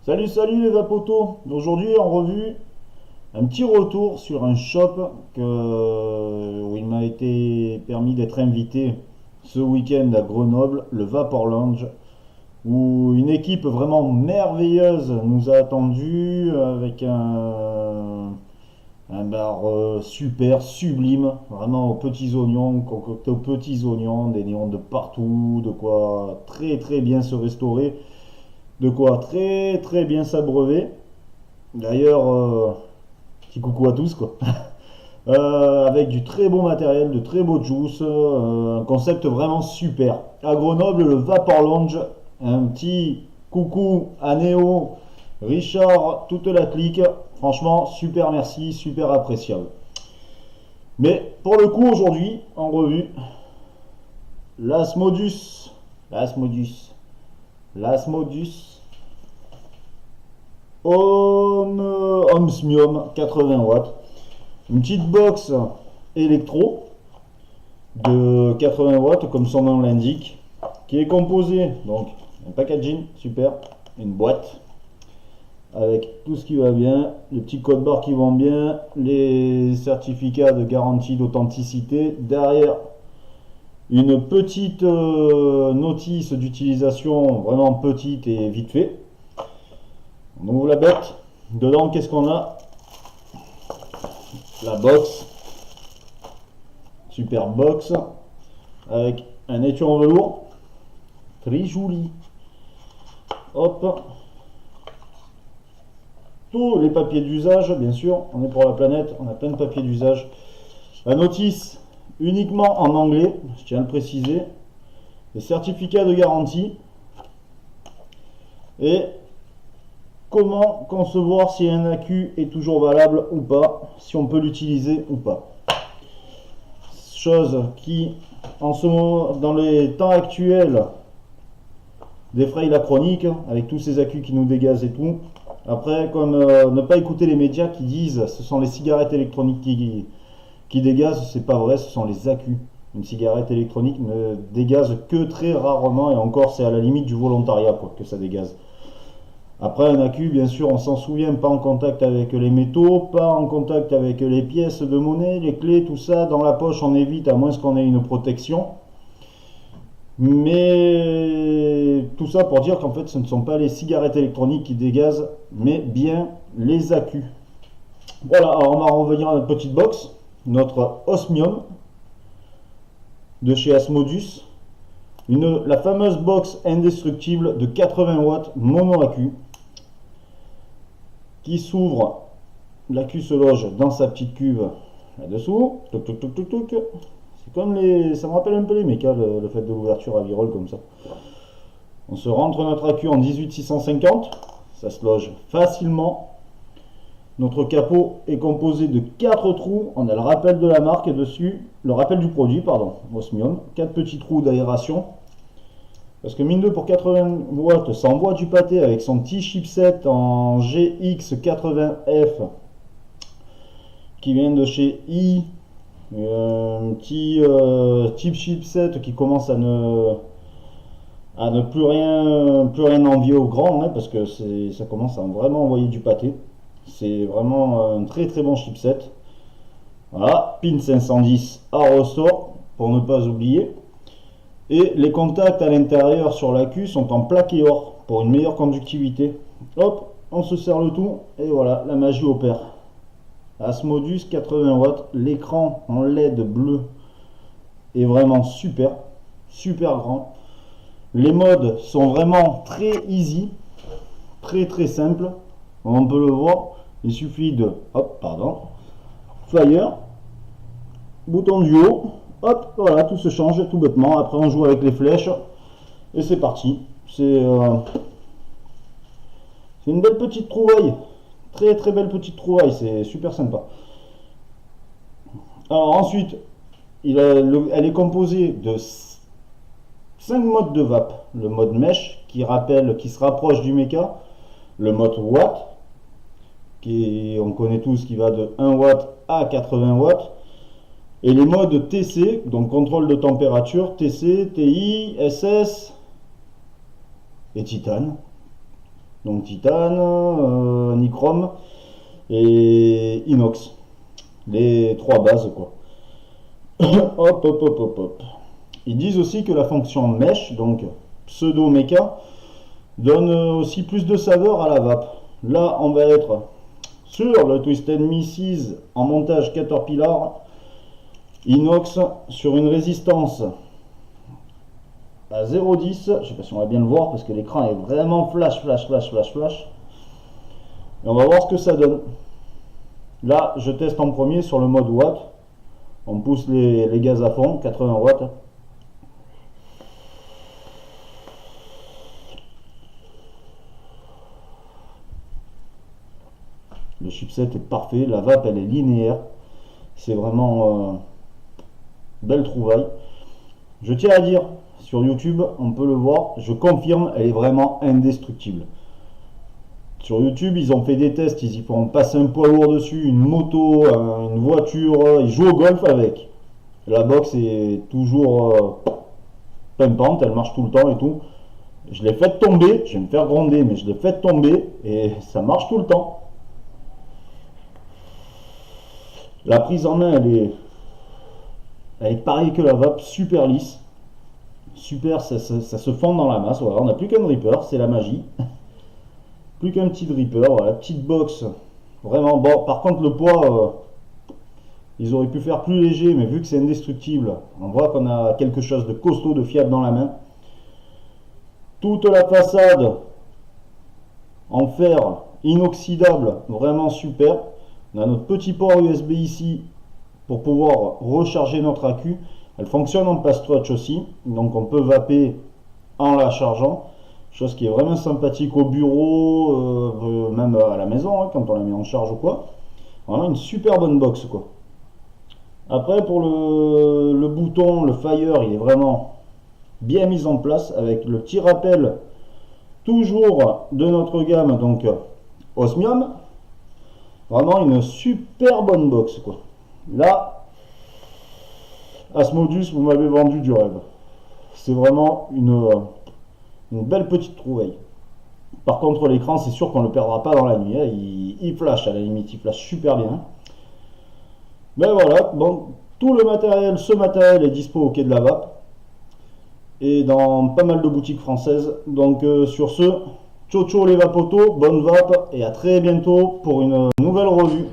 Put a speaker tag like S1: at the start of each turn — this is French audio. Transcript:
S1: Salut, salut les vapotos. Aujourd'hui en revue, un petit retour sur un shop où il m'a été permis d'être invité ce week-end à Grenoble, le Vapor Lounge, où une équipe vraiment merveilleuse nous a attendus avec un bar super, sublime, vraiment aux petits oignons, concocté aux petits oignons, des néons de partout, de quoi très très bien se restaurer, de quoi très très bien s'abreuver. D'ailleurs, petit coucou à tous quoi. Avec du très beau matériel, de très beaux juice, un concept vraiment super. À Grenoble, le Vapor Lounge, un petit coucou à Néo, Richard, toute la clique. Franchement, super merci, super appréciable. Mais pour le coup, aujourd'hui, en revue, l'Asmodus, l'Asmodus, l'Asmodus Omsmium 80 watts. Une petite box électro de 80 watts, comme son nom l'indique, qui est composée, donc, un packaging, super, une boîte, avec tout ce qui va bien, les petits codes barres qui vont bien, les certificats de garantie d'authenticité. Derrière, une petite notice d'utilisation, vraiment petite et vite fait. On ouvre la bête. Dedans, qu'est-ce qu'on a? La box. Super box. Avec un étui en velours. Très joli. Hop. Tous les papiers d'usage, bien sûr. On est pour la planète. On a plein de papiers d'usage. La notice uniquement en anglais. Je tiens à le préciser. Les certificats de garantie. Et comment concevoir si un accu est toujours valable ou pas, si on peut l'utiliser ou pas. Chose qui, en ce moment, dans les temps actuels, défraye la chronique, avec tous ces accus qui nous dégazent et tout. Après, comme ne pas écouter les médias qui disent ce sont les cigarettes électroniques qui dégazent, c'est pas vrai, ce sont les accus. Une cigarette électronique ne dégaze que très rarement, et encore c'est à la limite du volontariat quoi, que ça dégaze. Après, un accu, bien sûr, on s'en souvient, pas en contact avec les métaux, pas en contact avec les pièces de monnaie, les clés, tout ça. Dans la poche, on évite, à moins qu'on ait une protection. Mais tout ça pour dire qu'en fait, ce ne sont pas les cigarettes électroniques qui dégazent, mais bien les accus. Voilà, alors on va revenir à notre petite box, notre osmium de chez Asmodus. La fameuse box indestructible de 80 watts mono accu qui s'ouvre. L'accu se loge dans sa petite cuve là-dessous. Toc, toc, toc, toc, toc. C'est comme les. Ça me rappelle un peu les mécas, le fait de l'ouverture à virole comme ça. On se rentre notre accu en 18650. Ça se loge facilement. Notre capot est composé de 4 trous. On a le rappel de la marque dessus. Le rappel du produit, pardon. Osmium. 4 petits trous d'aération. Parce que mine de pour 80 watts, ça envoie du pâté avec son petit chipset en GX80F qui vient de chez I. Un petit type chipset qui commence à ne plus rien envier au grand, hein, parce que ça commence à vraiment envoyer du pâté. C'est vraiment un très très bon chipset. Voilà, pin 510 à ressort pour ne pas oublier. Et les contacts à l'intérieur sur l'accu sont en plaqué or pour une meilleure conductivité. Hop, on se serre le tout et voilà, la magie opère. Asmodus 80 watts, l'écran en LED bleu est vraiment super, super grand. Les modes sont vraiment très easy, très très simple. Comme on peut le voir, il suffit de, hop, pardon, flyer, bouton du haut. Hop, voilà, tout se change tout bêtement. Après, on joue avec les flèches et c'est parti. C'est une belle petite trouvaille. Très très belle petite trouvaille. C'est super sympa. Alors ensuite, elle est composée de 5 modes de vape. Le mode mèche qui se rapproche du méca. Le mode watt, on connaît tous, qui va de 1 watt à 80 watts. Et les modes TC, donc contrôle de température, TC, TI, SS et Titane. donc titane, nichrome et inox, les trois bases quoi. Hop hop hop hop hop. Ils disent aussi que la fonction mesh, donc pseudo méca, donne aussi plus de saveur à la vape. Là on va être sur le Twisted Mrs en montage Caterpillar inox sur une résistance à 0,10. Je sais pas si on va bien le voir parce que l'écran est vraiment flash. Et on va voir ce que ça donne. Là je teste en premier sur le mode watt. On pousse les gaz à fond, 80 watts. Le chipset est parfait, la vape elle est linéaire. C'est vraiment belle trouvaille. Je tiens à dire, sur YouTube, on peut le voir, je confirme, elle est vraiment indestructible. Sur YouTube, ils ont fait des tests, ils y font passer un poids lourd dessus, une moto, une voiture, ils jouent au golf avec. La box est toujours pimpante, elle marche tout le temps et tout. Je l'ai fait tomber, je vais me faire gronder, mais je l'ai fait tomber et ça marche tout le temps. La prise en main, elle est pareille que la vape, super lisse. Super, ça se fond dans la masse. Voilà, on n'a plus qu'un dripper, c'est la magie. Plus qu'un petit dripper, voilà, petite box. Vraiment bon. Par contre, le poids, ils auraient pu faire plus léger, mais vu que c'est indestructible, on voit qu'on a quelque chose de costaud, de fiable dans la main. Toute la façade en fer inoxydable, vraiment super. On a notre petit port USB ici pour pouvoir recharger notre accu. Elle fonctionne en pass touch aussi, donc on peut vaper en la chargeant, chose qui est vraiment sympathique au bureau, même à la maison, hein, quand on la met en charge ou quoi. Vraiment une super bonne box quoi. Après pour le bouton, le fire, il est vraiment bien mis en place avec le petit rappel toujours de notre gamme, donc Osmium. Vraiment une super bonne box quoi. Là, Asmodus, vous m'avez vendu du rêve. C'est vraiment une belle petite trouvaille. Par contre, l'écran, c'est sûr qu'on ne le perdra pas dans la nuit. Hein. Il flash, à la limite, il flash super bien. Mais voilà, donc tout le matériel, ce matériel est dispo au quai de la Vape. Et dans pas mal de boutiques françaises. Donc sur ce, ciao ciao les vapotos, bonne vape et à très bientôt pour une nouvelle revue.